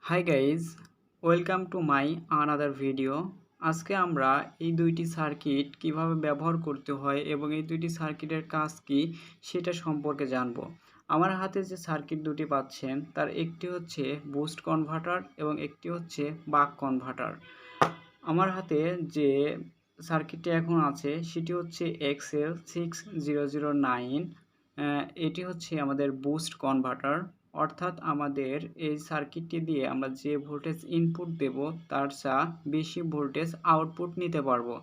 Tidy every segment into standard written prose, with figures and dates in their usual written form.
Hi guys, welcome to my another video. আজকে আমরা এই দুইটি সার্কিট কিভাবে ব্যবহার করতে হয় এবং এই দুইটি সার্কিটের কাজ কি সেটা সম্পর্কে জানব। আমার হাতে যে সার্কিট দুটি পাচ্ছেন তার একটি হচ্ছে বুস্ট কনভার্টার এবং একটি হচ্ছে বাক কনভার্টার। আমার হাতে যে সার্কিটটি এখন আছে সেটি হচ্ছে XL6009। এটি হচ্ছে আমাদের বুস্ট কনভার্টার, অর্থাৎ আমাদের এই সার্কিটটি দিয়ে আমরা যে ভোল্টেজ ইনপুট দেব তার চেয়ে বেশি ভোল্টেজ আউটপুট নিতে পারবো।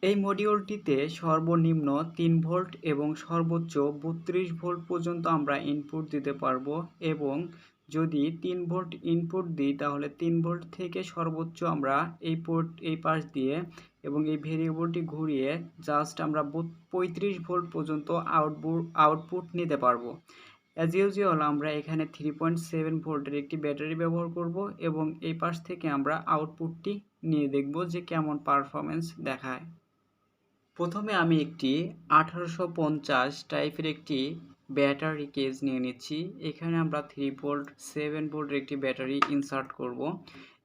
এই মডিউলটিতে সর্বনিম্ন 3 ভোল্ট এবং সর্বোচ্চ 32 ভোল্ট পর্যন্ত আমরা ইনপুট দিতে পারবো, এবং যদি 3 ভোল্ট ইনপুট দিই তাহলে 3 ভোল্ট থেকে সর্বোচ্চ আমরা এই পাশ দিয়ে এবং এই ভেরিয়েবলটি ঘুরিয়ে জাস্ট আমরা 35 ভোল্ট পর্যন্ত আউটপুট নিতে পারবো। অ্যাজ ইউজুয়াল আমরা এখানে 3.7 ভোল্টের একটি ব্যাটারি ব্যবহার করব এবং এই পাশ থেকে আমরা আউটপুটটি নিয়ে দেখব যে কেমন পারফরমেন্স দেখায়। প্রথমে আমি একটি 1850 টাইপের একটি ব্যাটারি কেস নিয়ে নিচ্ছি। এখানে আমরা 3 ভোল্ট 7 ভোল্টের একটি ব্যাটারি ইনসার্ট করব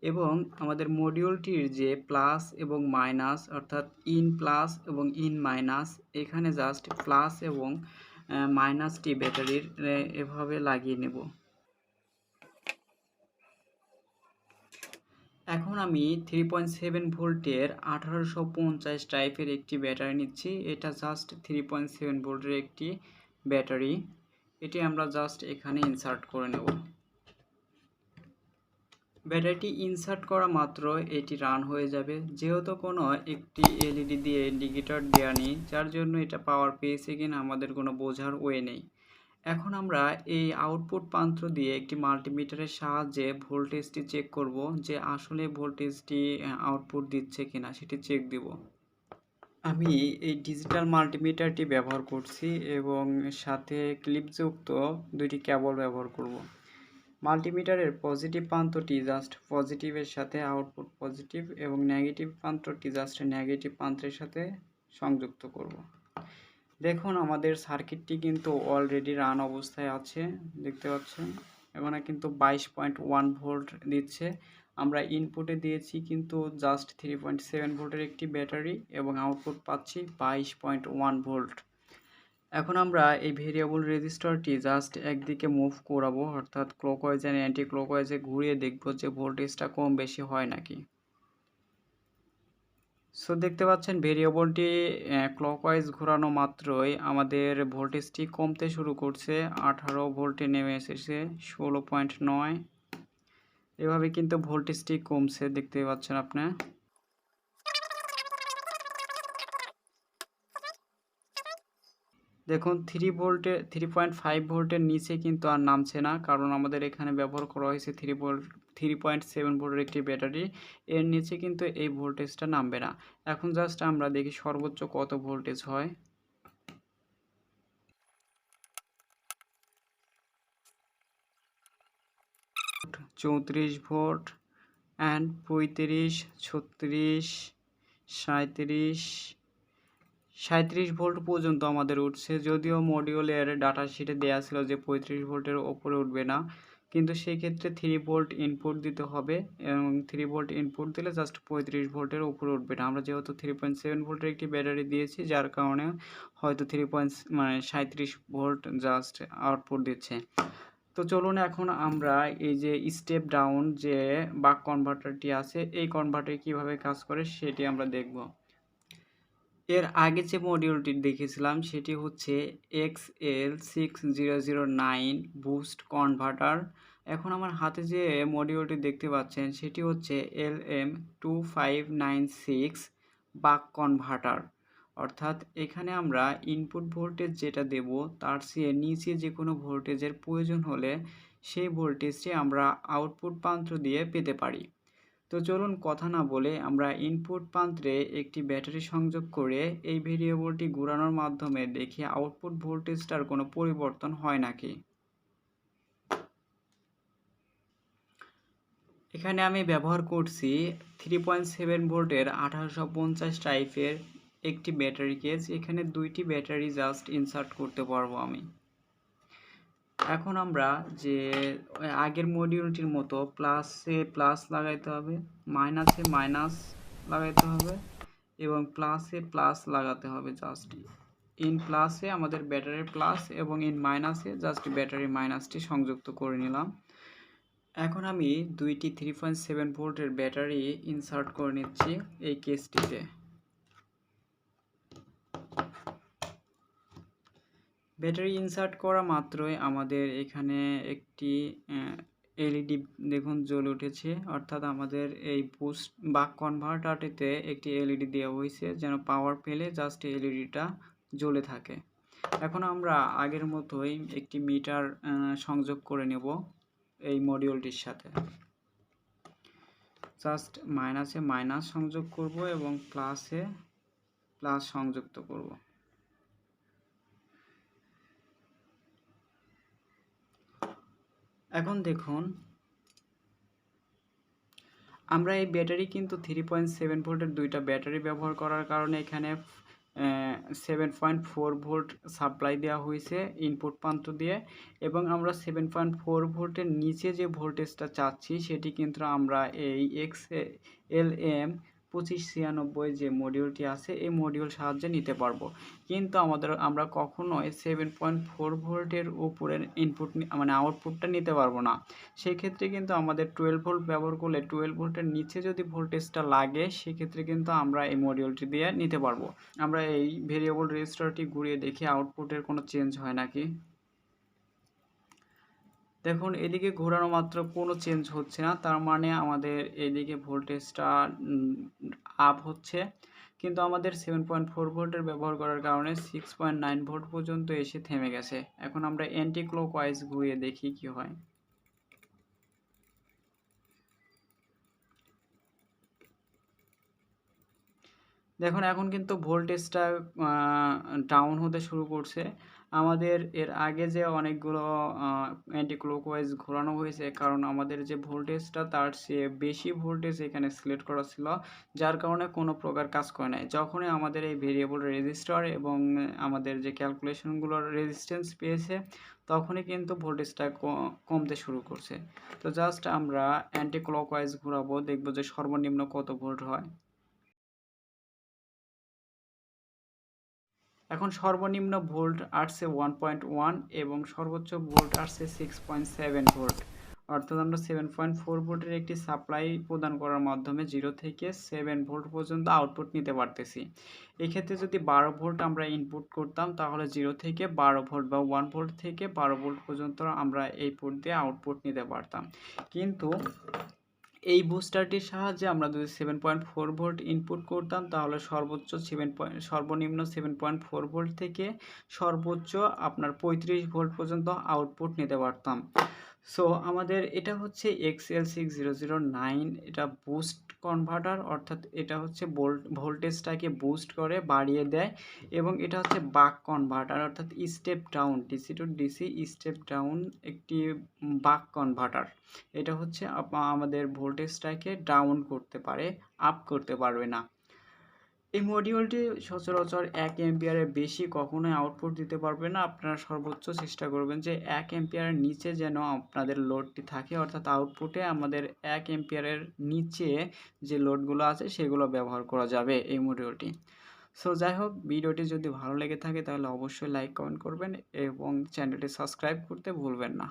এবং আমাদের মডিউলটির যে প্লাস এবং মাইনাস, অর্থাৎ ইন প্লাস এবং ইন মাইনাস, এখানে জাস্ট প্লাস এবং মাইনাসটি ব্যাটারির এভাবে লাগিয়ে নেব। এখন আমি 3.7 ভোল্টের 1850 টাইপের একটি ব্যাটারি নিচ্ছি। এটা জাস্ট 3.7 ভোল্টের একটি ব্যাটারি। এটি আমরা জাস্ট এখানে ইনসার্ট করে নেব। ব্যাটারিটি ইনসার্ট করা মাত্র এটি রান হয়ে যাবে। যেহেতু কোনো একটি এলইডি দিয়ে ইন্ডিকেটর দেওয়া নেই, যার জন্য এটা পাওয়ার পেয়েছে কিনা আমাদের কোনো বোঝার ওয়ে নেই। এখন আমরা এই আউটপুট প্রান্ত দিয়ে একটি মাল্টিমিটারের সাহায্যে ভোল্টেজটি চেক করব যে আসলে ভোল্টেজটি আউটপুট দিচ্ছে কিনা সেটি চেক দিব। আমি এই ডিজিটাল মাল্টিমিটারটি ব্যবহার করছি এবং সাথে ক্লিপযুক্ত দুইটি কেবল ব্যবহার করব। মাল্টিমিটারের পজিটিভ প্রান্তটি জাস্ট পজিটিভের সাথে আউটপুট পজিটিভ এবং নেগেটিভ প্রান্তটি জাস্ট নেগেটিভ প্রান্তের সাথে সংযুক্ত করব। দেখুন আমাদের সার্কিটটি কিন্তু অলরেডি রান অবস্থায় আছে, দেখতে পাচ্ছেন। এখানে কিন্তু 22.1 ভোল্ট দিচ্ছে। আমরা ইনপুটে দিয়েছি কিন্তু জাস্ট 3.7 ভোল্টের একটি ব্যাটারি এবং আউটপুট পাচ্ছি 22.1 ভোল্ট। এখন আমরা এই ভেরিয়েবল রেজিস্টারটি জাস্ট একদিকে মুভ করাবো, অর্থাৎ ক্লকওয়াইজ অ্যান্ড অ্যান্টি ক্লকওয়াইজে ঘুরিয়ে দেখব যে ভোল্টেজটা কম বেশি হয় নাকি। সো দেখতে পাচ্ছেন ভেরিয়েবলটি ক্লকওয়াইজ ঘোরানো মাত্রই আমাদের ভোল্টেজটি কমতে শুরু করছে। 18 ভোল্টে নেমে এসেছে 16.9। এভাবে কিন্তু ভোল্টেজটি কমছে, দেখতে পাচ্ছেন আপনি। দেখুন 3.5 ভোল্টের নিচে কিন্তু আর নামছে না, কারণ আমাদের এখানে ব্যবহার করা হয়েছে 3.7 ভোল্টের একটি ব্যাটারি। এর নিচে কিন্তু এই ভোল্টেজটা নামবে না। এখন জাস্ট আমরা দেখি সর্বোচ্চ কত ভোল্টেজ হয়। চৌত্রিশ ভোল্ট অ্যান্ড 35, 36, 37 ভোল্ট পর্যন্ত আমাদের উঠছে। যদিও মডিউলের ডাটা শিটে দেওয়া ছিল যে 35 ভোল্টের ওপরে উঠবে না, কিন্তু সেই ক্ষেত্রে 3 ভোল্ট ইনপুট দিতে হবে এবং 3 ভোল্ট ইনপুট দিলে জাস্ট 35 ভোল্টের উপরে উঠবে না। আমরা যেহেতু 3.7 ভোল্টের একটি ব্যাটারি দিয়েছি, যার কারণে হয়তো 37 ভোল্ট জাস্ট আউটপুট দিচ্ছে। তো চলুন এখন আমরা এই যে স্টেপ ডাউন যে বাক কনভার্টারটি আছে, এই কনভার্টার কিভাবে কাজ করে সেটি আমরা দেখব। এর আগে যে মডিউলটি দেখেছিলাম সেটি হচ্ছে XL6009 বুস্ট কনভার্টার। এখন আমার হাতে যে মডিউলটি দেখতে পাচ্ছেন সেটি হচ্ছে LM2596 বাক কনভার্টার। অর্থাৎ এখানে আমরা ইনপুট ভোল্টেজ যেটা দেব তার চেয়ে নিচে যে কোনো ভোল্টেজের প্রয়োজন হলে সেই ভোল্টেজটি আমরা আউটপুট প্রান্ত দিয়ে পেতে পারি। তো চলুন কথা না বলে আমরা ইনপুট প্রান্তে একটি ব্যাটারি সংযোগ করে এই ভেরিয়েবলটি ঘোরানোর মাধ্যমে দেখি আউটপুট ভোল্টেজটার কোনো পরিবর্তন হয় নাকি। এখানে আমি ব্যবহার করছি 3.7 ভোল্টের 1850 টাইপের একটি ব্যাটারি কেস। এখানে দুইটি ব্যাটারি জাস্ট ইনসার্ট করতে পারবো আমি। এখন আমরা যে আগের মডিউলটির মতো প্লাসে প্লাস লাগাইতে হবে, মাইনাসে মাইনাস লাগাইতে হবে এবং প্লাসে প্লাস লাগাতে হবে। জাস্ট ইন প্লাসে আমাদের ব্যাটারি প্লাস এবং ইন মাইনাসে জাস্ট ব্যাটারি মাইনাসটি সংযুক্ত করে নিলাম। এখন আমি দুইটি 3.7 ভোল্টের ব্যাটারি ইনসার্ট করে নিচ্ছি এই কেসটিতে। ব্যাটারি ইনসার্ট করা মাত্রই আমাদের এখানে একটি এলইডি দেখুন জ্বলে উঠেছে, অর্থাৎ আমাদের এই বুস্ট বাক কনভার্টারটিতে একটি এলইডি দেওয়া হয়েছে যেন পাওয়ার পেলে জাস্ট এলইডিটা জ্বলে থাকে। এখন আমরা আগের মতোই একটি মিটার সংযোগ করে নেব এই মডিউলটির সাথে। জাস্ট মাইনাসে মাইনাস সংযোগ করব এবং প্লাসে প্লাস সংযুক্ত করব। এখন দেখুন আমরা এই ব্যাটারি কিন্তু 3.7 ভোল্টের দুইটা ব্যাটারি ব্যবহার করার কারণে এখানে 7.4 ভোল্ট সাপ্লাই দেওয়া হয়েছে ইনপুট প্রান্ত দিয়ে, এবং আমরা 7.4 ভোল্টের নিচে যে ভোল্টেজটা চাচ্ছি সেটি কিন্তু আমরা এই XL2596 যে মডিউলটি আছে এই মডিউল সাহায্যে নিতে পারবো। কিন্তু আমরা কখনোই 7.4 ভোল্টের উপরের ইনপুট মানে আউটপুটটা নিতে পারবো না। সেই ক্ষেত্রে কিন্তু আমাদের 12 ভোল্ট ব্যবহার করলে 12 ভোল্টের নিচে যদি ভোল্টেজটা লাগে সেক্ষেত্রে কিন্তু আমরা এই মডিউলটি দিয়ে নিতে পারবো। আমরা এই ভেরিয়েবল রেজিস্টারটি ঘুরিয়ে দেখি আউটপুটের কোনো চেঞ্জ হয় নাকি। দেখুন এদিকে ঘোরানো মাত্র কোনো চেঞ্জ হচ্ছে না, তার মানে আমাদের এইদিকে ভোল্টেজটা আপ হচ্ছে, কিন্তু আমাদের 7.4 ভোল্টের ব্যবহার করার কারণে 6.9 ভোল্ট পর্যন্ত এসে থেমে গেছে। এখন আমরা অ্যান্টি ক্লকওয়াইজ ঘুরিয়ে দেখি কি হয়। দেখুন এখন কিন্তু ভোল্টেজটা ডাউন হতে শুরু করছে। আমাদের এর আগে যে অনেকগুলো অ্যান্টি ক্লকওয়াইজ ঘোরানো হয়েছে, কারণ আমাদের যে ভোল্টেজটা তার চেয়ে বেশি ভোল্টেজ এখানে সিলেক্ট করা ছিল, যার কারণে কোনো প্রকার কাজ করে নাই। যখনই আমাদের এই ভেরিয়েবল রেজিস্টার এবং আমাদের যে ক্যালকুলেশনগুলোর রেজিস্ট্যান্স পেয়েছে তখনই কিন্তু ভোল্টেজটা কমতে শুরু করছে। তো জাস্ট আমরা অ্যান্টি ক্লকওয়াইজ ঘোরাবো, দেখবো যে সর্বনিম্ন কত ভোল্ট হয়। এখন সর্বনিম্ন ভোল্ট আসছে 1.1 এবং সর্বোচ্চ ভোল্ট আসছে 6.7 ভোল্ট, অর্থাৎ আমরা 7.4 ভোল্টের একটি সাপ্লাই প্রদান করার মাধ্যমে 0 থেকে 7 ভোল্ট পর্যন্ত আউটপুট নিতে পারতেছি। এক্ষেত্রে যদি 12 ভোল্ট আমরা ইনপুট করতাম তাহলে 0 থেকে 12 ভোল্ট বা 1 ভোল্ট থেকে 12 ভোল্ট পর্যন্ত আমরা এই পোর্ট দিয়ে আউটপুট নিতে পারতাম। কিন্তু এই বুস্টারটির সাহায্যে আমরা যদি 7.4 ভোল্ট ইনপুট করতাম তাহলে সর্বনিম্ন 7.4 ভোল্ট থেকে সর্বোচ্চ আপনার 35 ভোল্ট পর্যন্ত আউটপুট নিতে পারতাম। সো আমাদের এটা হচ্ছে XL6009, এটা বুস্ট কনভার্টার, অর্থাৎ এটা হচ্ছে ভোল্টেজটাকে বুস্ট করে বাড়িয়ে দেয়, এবং এটা হচ্ছে বাক কনভার্টার অর্থাৎ step down, DC two DC step down একটি বাক কনভার্টার। এটা হচ্ছে আমাদের ভোল্টেজটাকে ডাউন করতে পারে, আপ করতে পারবে না। এই মডিউলটি সচরাচর 1 অ্যাম্পিয়ারের বেশি কখনোই আউটপুট দিতে পারবে না। আপনারা সর্বোচ্চ চেষ্টা করবেন যে 1 অ্যাম্পিয়ারের নিচে যেন আপনাদের লোডটি থাকে, অর্থাৎ আউটপুটে আমাদের 1 অ্যাম্পিয়ারের নিচে যে লোডগুলো আছে সেগুলো ব্যবহার করা যাবে এই মডিউলটি। সো যাই হোক, ভিডিওটি যদি ভালো লেগে থাকে তাহলে অবশ্যই লাইক কমেন্ট করবেন এবং চ্যানেলটি সাবস্ক্রাইব করতে ভুলবেন না।